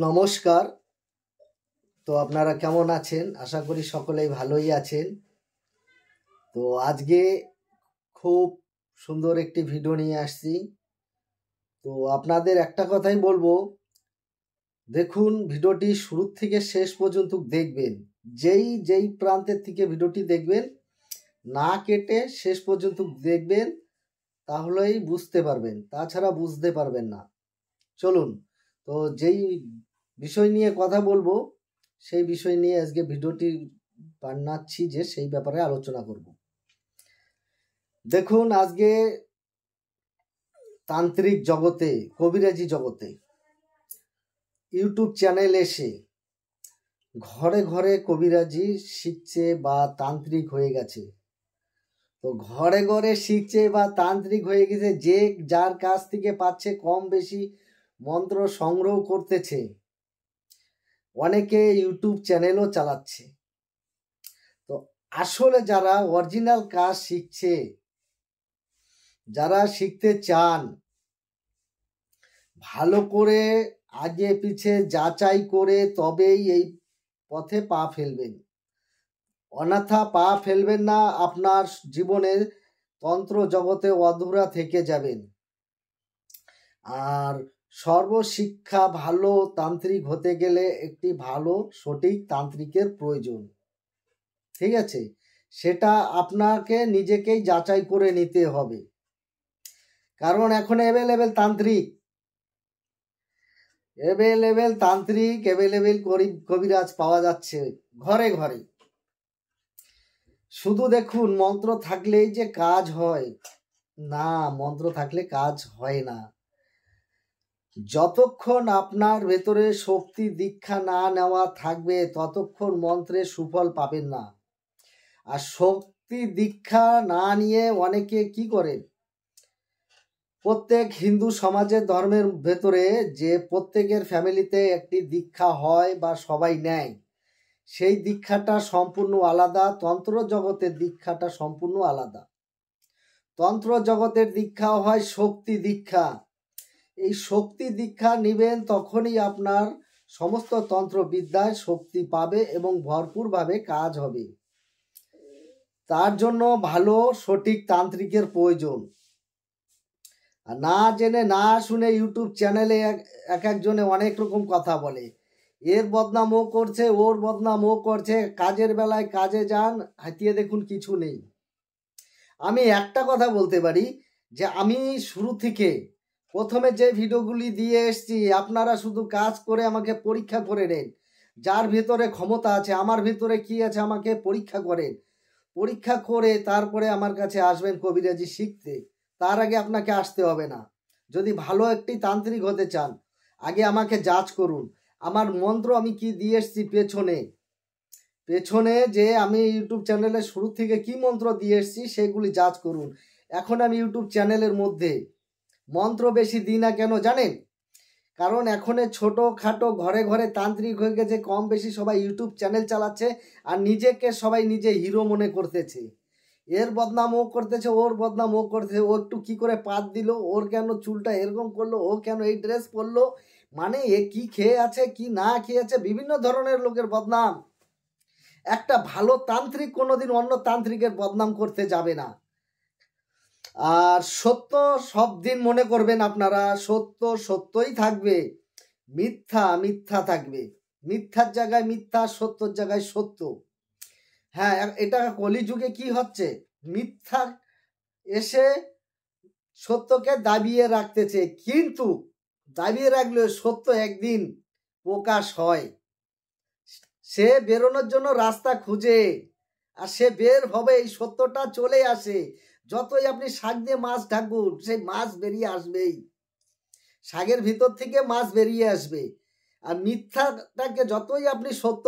নমস্কার। তো আপনারা কেমন আছেন? আশা করি সকলেই ভালোই আছেন। তো আজকে খুব সুন্দর একটি ভিডিও নিয়ে আসছি। তো আপনাদের একটা কথাই বলবো, দেখুন ভিডিওটি শুরু থেকে শেষ পর্যন্ত দেখবেন। যেই প্রান্তের থেকে ভিডিওটি দেখবেন, না কেটে শেষ পর্যন্ত দেখবেন, তাহলেই বুঝতে পারবেন, তাছাড়া বুঝতে পারবেন না। চলুন, তো যেই বিষয় নিয়ে কথা বলবো সেই বিষয় নিয়ে আজকে ভিডিওটি বানাচ্ছি, যে সেই ব্যাপারে আলোচনা করব। দেখুন, আজকে তান্ত্রিক জগতে, কবিরাজি জগতে ইউটিউব চ্যানেল এসে ঘরে ঘরে কবিরাজি শিখছে বা তান্ত্রিক হয়ে গেছে। তো ঘরে ঘরে শিখছে বা তান্ত্রিক হয়ে গেছে, যে যার কাছ থেকে পাচ্ছে কম বেশি মন্ত্র সংগ্রহ করতেছে। অনেকে ইউটিউব চ্যানেলও চালাচ্ছে। তো আসলে যারা অরিজিনাল কাজ শিখছে, যারা শিখতে চান, ভালো করে আগে পিছে যাচাই করে তবেই এই পথে পা ফেলবেন। অন্যথা পা ফেলবেন না, আপনার জীবনের তন্ত্র জগতে অধুরা থেকে যাবেন। আর সর্বশিক্ষা ভালো তান্ত্রিক হতে গেলে একটি ভালো সঠিক তান্ত্রিকের প্রয়োজন। ঠিক আছে, সেটা আপনাকে নিজেকেই যাচাই করে নিতে হবে। কারণ এখন অ্যাভেলেবেল তান্ত্রিক কবিরাজ পাওয়া যাচ্ছে ঘরে ঘরে। শুধু দেখুন, মন্ত্র থাকলেই যে কাজ হয় না, মন্ত্র থাকলে কাজ হয় না। যতক্ষণ আপনার ভেতরে শক্তি দীক্ষা না নেওয়া থাকবে, ততক্ষণ মন্ত্রের সুফল পাবেন না। আর শক্তি দীক্ষা না নিয়ে অনেকে কি করে, প্রত্যেক হিন্দু সমাজের ধর্মের ভেতরে যে প্রত্যেকের ফ্যামিলিতে একটি দীক্ষা হয় বা সবাই নেয়, সেই দীক্ষাটা সম্পূর্ণ আলাদা। তন্ত্র জগতের দীক্ষাটা সম্পূর্ণ আলাদা। তন্ত্র জগতের দীক্ষা হয় শক্তি দীক্ষা। এই শক্তি দীক্ষা নিবেন, তখনই আপনার সমস্ত তন্ত্রবিদ্যায় শক্তি পাবে এবং ভরপুরভাবে কাজ হবে। তার জন্য ভালো সঠিক তান্ত্রিকের প্রয়োজন। আর না জেনে না শুনে ইউটিউব চ্যানেলে এক একজনে অনেক রকম কথা বলে। এর বদনাম ও করছে, ওর বদনাম ও করছে। কাজের বেলায় কাজে যান, হাতিয়ে দেখুন কিছু নেই। আমি একটা কথা বলতে পারি, যে আমি শুরু থেকে প্রথমে যে ভিডিওগুলি দিয়ে এসছি, আপনারা শুধু কাজ করে আমাকে পরীক্ষা করে নেন। যার ভিতরে ক্ষমতা আছে, আমার ভিতরে কি আছে, আমাকে পরীক্ষা করেন। পরীক্ষা করে তারপরে আমার কাছে আসবেন কবিরাজি শিখতে। তার আগে আপনাকে আসতে হবে না। যদি ভালো একটি তান্ত্রিক হতে চান, আগে আমাকে যাচ করুন। আমার মন্ত্র আমি কি দিয়ে এসছি পেছনে যে আমি ইউটিউব চ্যানেলে শুরু থেকে কি মন্ত্র দিয়ে এসছি সেগুলি যাচ করুন। এখন আমি ইউটিউব চ্যানেলের মধ্যে মন্ত্র বেশি দিই না, কেন জানেন? কারণ এখন ছোটো খাটো ঘরে ঘরে তান্ত্রিক হয়ে গেছে, কম বেশি সবাই ইউটিউব চ্যানেল চালাচ্ছে আর নিজেকে সবাই নিজে হিরো মনে করতেছে। এর বদনাম ও করতেছে, ওর বদনাম ও করতেছে। ও একটু কি করে পাত দিল, ওর কেন চুলটা এরকম করলো, ও কেন এই ড্রেস পরলো, মানে এ কি খেয়ে আছে কি না খেয়ে আছে, বিভিন্ন ধরনের লোকের বদনাম। একটা ভালো তান্ত্রিক কোনোদিন অন্য তান্ত্রিকের বদনাম করতে যাবে না। আর সত্য সব দিন মনে করবেন আপনারা, সত্য সত্যই থাকবে, মিথ্যা মিথ্যা থাকবে। মিথ্যার জায়গায় মিথ্যা, সত্যর জায়গায় সত্য। হ্যাঁ, এটা কলিযুগে কি হচ্ছে, মিথ্যা এসে সত্যকে দাবিয়ে রাখতেছে, কিন্তু দাবিয়ে রাখলে সত্য একদিন প্রকাশ হয়। সে বেরোনোর জন্য রাস্তা খুঁজে, আর সে বের হবে, এই সত্যটা চলে আসে। যতই আপনি শাক দিয়ে মাছ ঢাকুন, সেই মাছ বেরিয়ে আসবেই। শাকের ভিতর থেকে মাছ বেরিয়ে আসবে। আর মিথ্যাটাকে যতই আপনি সত্য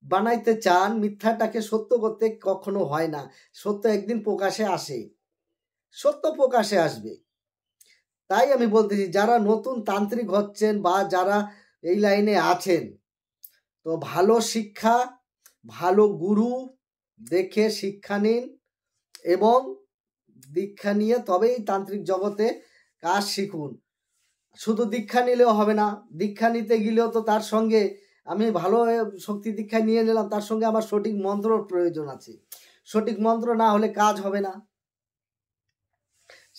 বানাইতে চান, মিথ্যাটাকে সত্য করতে কখনো হয় না। সত্য একদিন প্রকাশে আসে, সত্য প্রকাশে আসবে। তাই আমি বলতেছি, যারা নতুন তান্ত্রিক হচ্ছেন বা যারা এই লাইনে আছেন, তো ভালো শিক্ষা, ভালো গুরু দেখে শিক্ষা নিন এবং দীক্ষা নিয়ে তবেই তান্ত্রিক জগতে কাজ শিখুন। শুধু দীক্ষা নিলেও হবে না, দীক্ষা নিতে গেলেও তো তার সঙ্গে আমি ভালো শক্তি দীক্ষা নিয়ে নিলাম, তার সঙ্গে আমার সঠিক মন্ত্রর প্রয়োজন আছে। সঠিক মন্ত্র না হলে কাজ হবে না।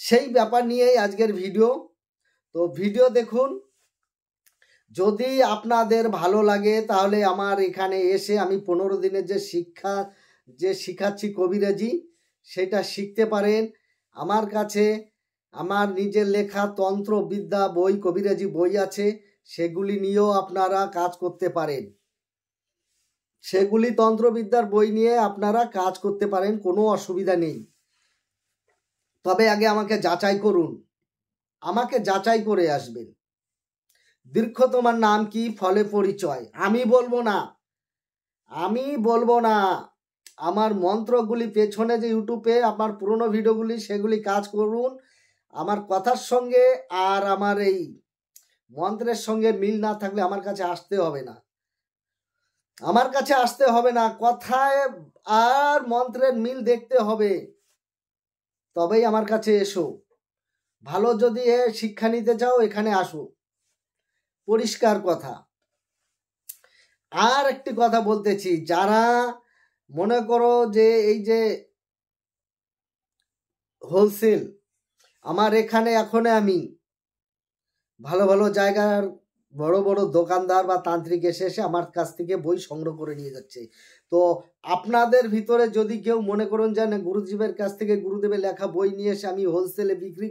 সেই ব্যাপার নিয়েই আজকের ভিডিও। তো ভিডিও দেখুন। যদি আপনাদের ভালো লাগে তাহলে আমার এখানে এসে আমি 15 দিনের যে শিখাচ্ছি কবিরাজি, সেটা শিখতে পারেন। আমার কাছে আমার নিজের লেখা তন্ত্রবিদ্যা বই, কবিরাজি বই আছে, সেগুলি নিয়েও আপনারা কাজ করতে পারেন। সেগুলি তন্ত্রবিদ্যার বই নিয়ে আপনারা কাজ করতে পারেন, কোনো অসুবিধা নেই। তবে আগে আমাকে যাচাই করুন, আমাকে যাচাই করে আসবেন। দীর্ঘ তোমার নাম কি, ফলে পরিচয়। আমি বলবো না। আমার মন্ত্রগুলি পেছনে যে ইউটিউবে আমার পুরনো ভিডিওগুলি, সেগুলি কাজ করুন। আমার কথার সঙ্গে আর আমার এই মন্ত্রের সঙ্গে মিল না থাকলে আমার কাছে আসতে হবে না। কথায় আর মন্ত্রের মিল দেখতে হবে, তবেই আমার কাছে এসো। ভালো যদি শিক্ষা নিতে চাও এখানে আসো, পরিষ্কার কথা। আর একটি কথা বলতেছি, যারা মনে করো যে এই যে হোলসেল, আমার এখানে এখন আমি ভালো ভালো জায়গার বড় বড় দোকানদার বা তান্ত্রিক এসে আমার কাছ থেকে বই সংগ্রহ করে নিয়ে যাচ্ছে। তো আপনাদের ভিতরে যদি কেউ মনে করুন যে না, গুরুদেবের কাছ থেকে গুরুদেবের লেখা বই নিয়ে এসে আমি হোলসেলে বিক্রি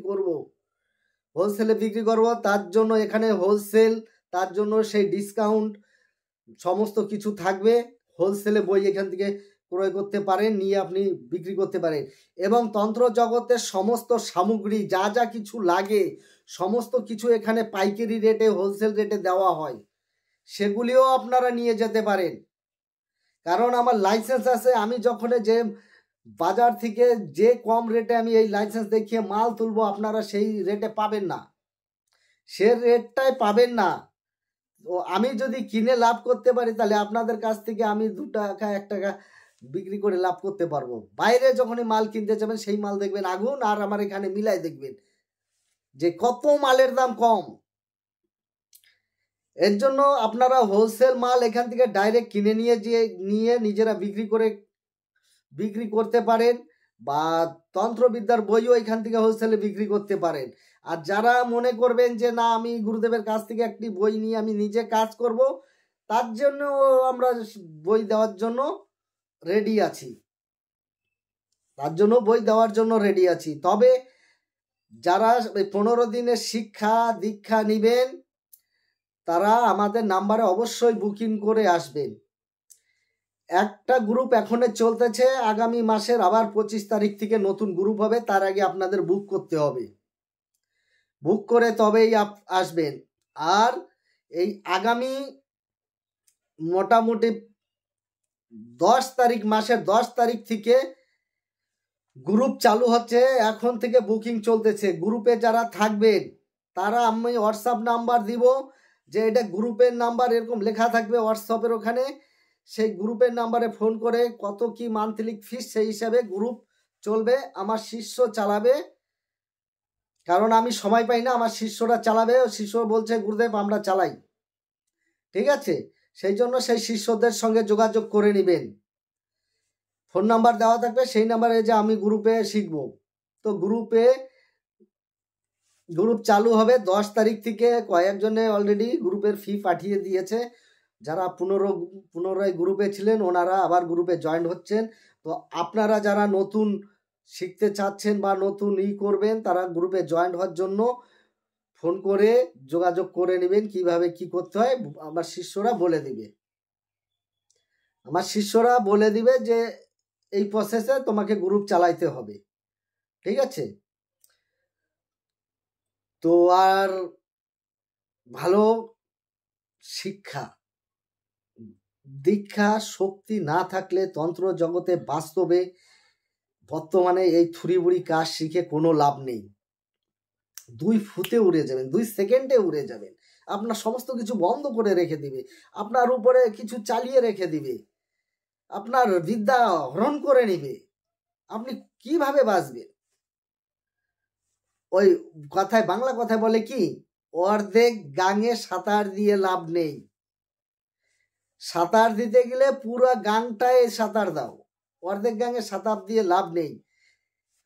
করব, তার জন্য এখানে হোলসেল, তার জন্য সেই ডিসকাউন্ট সমস্ত কিছু থাকবে। হোলসেলে বই এখান থেকে ক্রয় করতে পারেন, নিয়ে আপনি বিক্রি করতে পারেন। এবং তন্ত্র জগতের সমস্ত সামগ্রী যা যা কিছু লাগে, সমস্ত কিছু এখানে পাইকারি রেটে, হোলসেল রেটে দেওয়া হয়, সেগুলিও আপনারা নিয়ে যেতে পারেন। কারণ আমার লাইসেন্স আছে। আমি যখন যে বাজার থেকে যে কম রেটে আমি এই লাইসেন্স দেখিয়ে মাল তুলবো, আপনারা সেই রেটে পাবেন না, সে রেটটাই পাবেন না। তো আমি যদি কিনে লাভ করতে পারি, তাহলে আপনাদের কাছ থেকে আমি 2 টাকা 1 টাকা বিক্রি করে লাভ করতে পারবো। বাইরে যখনই মাল কিনতে যাবেন, সেই মাল দেখবেন আগুন, আর আমার এখানে মিলাই দেখবেন যে কত মালের দাম কম। এর জন্য আপনারা হোলসেল মাল এখান থেকে ডাইরেক্ট কিনে নিয়ে নিজেরা বিক্রি করতে পারেন, বা তন্ত্রবিদ্যার বইও এখান থেকে হোলসেলে বিক্রি করতে পারেন। আর যারা মনে করবেন যে না, আমি গুরুদেবের কাছ থেকে একটি বই নিয়ে আমি নিজে কাজ করব, তার জন্য আমরা বই দেওয়ার জন্য রেডি আছি। তবে যারা 15 দিনের শিক্ষা দীক্ষা নিবেন, তারা আমাদের নাম্বারে অবশ্যই বুকিং করে আসবেন। একটা গ্রুপ এখনো চলতেছে, আগামী মাসের আবার 25 তারিখ থেকে নতুন গ্রুপ হবে। তার আগে আপনাদের বুক করতে হবে, বুক করে তবেই আসবেন। আর এই আগামী মোটামুটি 10 তারিখ, মাসের 10 তারিখ থেকে গ্রুপ চালু হচ্ছে। এখন থেকে বুকিং চলতেছে। গ্রুপে যারা থাকবেন, তারা আমি হোয়াটসঅ্যাপ নাম্বার দিব, যে এটা গ্রুপের নাম্বার, এরকম লেখা থাকবে হোয়াটসঅ্যাপের ওখানে। সেই গ্রুপের নাম্বারে ফোন করে কত কি মান্থলি ফিস, সেই হিসাবে গ্রুপ চলবে। আমার শিষ্য চালাবে, কারণ আমি সময় পাই না, আমার শিষ্যরা চালাবে। শিষ্য বলছে গুরুদেব আমরা চালাই, ঠিক আছে। সেই জন্য সেই শিষ্যদের সঙ্গে যোগাযোগ করে নেবেন। ফোন নাম্বার দেওয়া থাকবে, সেই নাম্বারে যে আমি গ্রুপে শিখবো। তো গ্রুপ চালু হবে 10 তারিখ থেকে। কয়েকজনে অলরেডি গ্রুপের ফি পাঠিয়ে দিয়েছে। যারা পুনরায় গ্রুপে ছিলেন, ওনারা আবার গ্রুপে জয়েন হচ্ছেন। তো আপনারা যারা নতুন শিখতে চাচ্ছেন বা নতুন করবেন, তারা গ্রুপে জয়েন হওয়ার জন্য ফোন করে যোগাযোগ করে নেবেন। কিভাবে কি করতে হয় আমার শিষ্যরা বলে দিবে যে এই প্রসেসে তোমাকে গ্রুপ চালাইতে হবে, ঠিক আছে। তো আর ভালো শিক্ষা দীক্ষা শক্তি না থাকলে তন্ত্র জগতে বাস্তবে বর্তমানে এই থুড়িবুড়ি কাজ শিখে কোনো লাভ নেই। 2 ফুটে উড়ে যাবেন, 2 সেকেন্ডে উড়ে যাবেন। আপনার সমস্ত কিছু বন্ধ করে রেখে দিবে, আপনার উপরে কিছু চালিয়ে রেখে দিবে, আপনার বিদ্যা হরণ করে নিবে। আপনি কিভাবে বাঁচবেন? ওই কথায়, বাংলা কথায় বলে কি, অর্ধেক গাঙে সাঁতার দিয়ে লাভ নেই। সাঁতার দিতে গেলে পুরো গাংটায় সাঁতার দাও, অর্ধেক গাঙে সাঁতার দিয়ে লাভ নেই।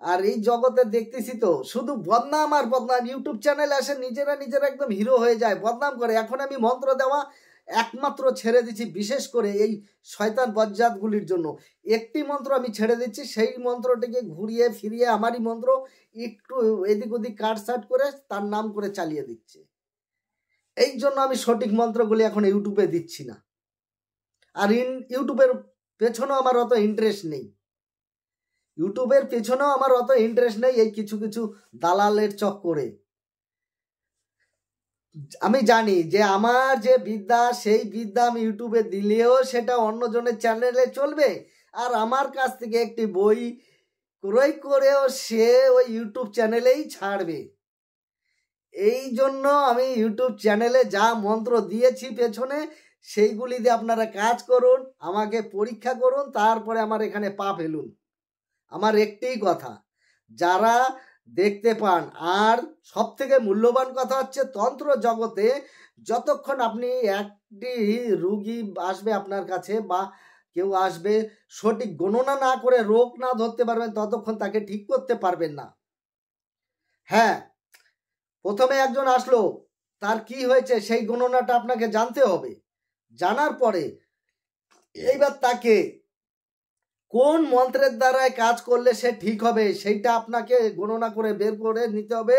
আর এই জগতে দেখতেছি তো শুধু বদনাম আর বদনাম। ইউটিউব চ্যানেলে আসে নিজেরা একদম হিরো হয়ে যায়, বদনাম করে। এখন আমি মন্ত্র দেওয়া একমাত্র ছেড়ে দিচ্ছি, বিশেষ করে এই শয়তান বজ্জাতগুলির জন্য। একটি মন্ত্র আমি ছেড়ে দিচ্ছি, সেই মন্ত্রটিকে ঘুরিয়ে ফিরিয়ে আমারই মন্ত্র একটু এদিক ওদিক কাটসাট করে তার নাম করে চালিয়ে দিচ্ছে। এই জন্য আমি সঠিক মন্ত্রগুলি এখন ইউটিউবে দিচ্ছি না। আর ইউটিউবের পেছনেও আমার অত ইন্টারেস্ট নেই, ইউটিউবের পেছনেও আমার অত ইন্টারেস্ট নেই। এই কিছু কিছু দালালের চক্করে আমি জানি যে আমার যে বিদ্যা, সেই বিদ্যা আমি ইউটিউবে দিলেও সেটা অন্যজনের চ্যানেলে চলবে, আর আমার কাছ থেকে একটি বই ক্রয় করেও সে ওই ইউটিউব চ্যানেলেই ছাড়বে। এই জন্য আমি ইউটিউব চ্যানেলে যা মন্ত্র দিয়েছি পেছনে, সেইগুলি দিয়ে আপনারা কাজ করুন, আমাকে পরীক্ষা করুন, তারপরে আমার এখানে পা ফেলুন। আমার একটাই কথা, যারা দেখতে পান। আর সব থেকে মূল্যবান কথা হচ্ছে, তন্ত্র জগতে যতক্ষণ আপনি একটি রুগী আসবে আপনার কাছে বা কেউ আসবে, সঠিক গণনা না করে রোগ না ধরতে পারবেন, ততক্ষণ তাকে ঠিক করতে পারবেন না। হ্যাঁ, প্রথমে একজন আসলো, তার কি হয়েছে সেই গণনাটা আপনাকে জানতে হবে। জানার পরে এইবার তাকে কোন মন্ত্রের দ্বারায় কাজ করলে সে ঠিক হবে সেইটা আপনাকে গণনা করে বের করে নিতে হবে।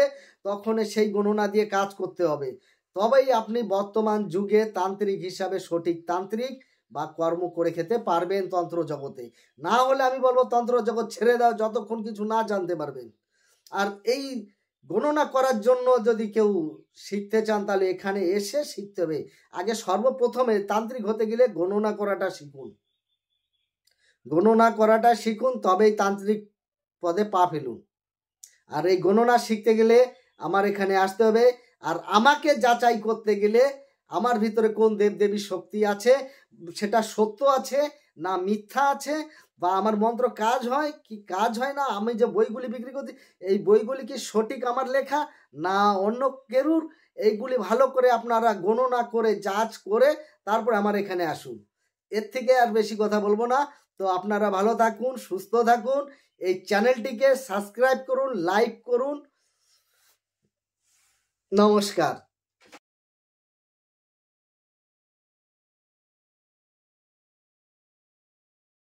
তখন সেই গণনা দিয়ে কাজ করতে হবে, তবেই আপনি বর্তমান যুগে তান্ত্রিক হিসাবে সঠিক তান্ত্রিক বা কর্ম করে খেতে পারবেন তন্ত্র জগতে। না হলে আমি বলবো তন্ত্র জগৎ ছেড়ে দাও, যতক্ষণ কিছু না জানতে পারবেন। আর এই গণনা করার জন্য যদি কেউ শিখতে চান, তাহলে এখানে এসে শিখতে হবে। আগে সর্বপ্রথমে তান্ত্রিক হতে গেলে গণনা করাটা শিখুন, গণনা করাটা শিখুন, তবেই তান্ত্রিক পদে পা ফেলুন। আর এই গণনা শিখতে গেলে আমার এখানে আসতে হবে। আর আমাকে যাচাই করতে গেলে আমার ভিতরে কোন দেবদেবী শক্তি আছে, সেটা সত্য আছে না মিথ্যা আছে, বা আমার মন্ত্র কাজ হয় কি কাজ হয় না, আমি যে বইগুলি বিক্রি করছি এই বইগুলি কি সঠিক আমার লেখা না অন্য কেরুর, এইগুলি ভালো করে আপনারা গণনা করে যাচ করে তারপর আমার এখানে আসুন। এর থেকে আর বেশি কথা বলবো না। তো আপনারা ভালো থাকুন, সুস্থ থাকুন, এই চ্যানেলটিকে সাবস্ক্রাইব করুন, লাইক করুন। নমস্কার।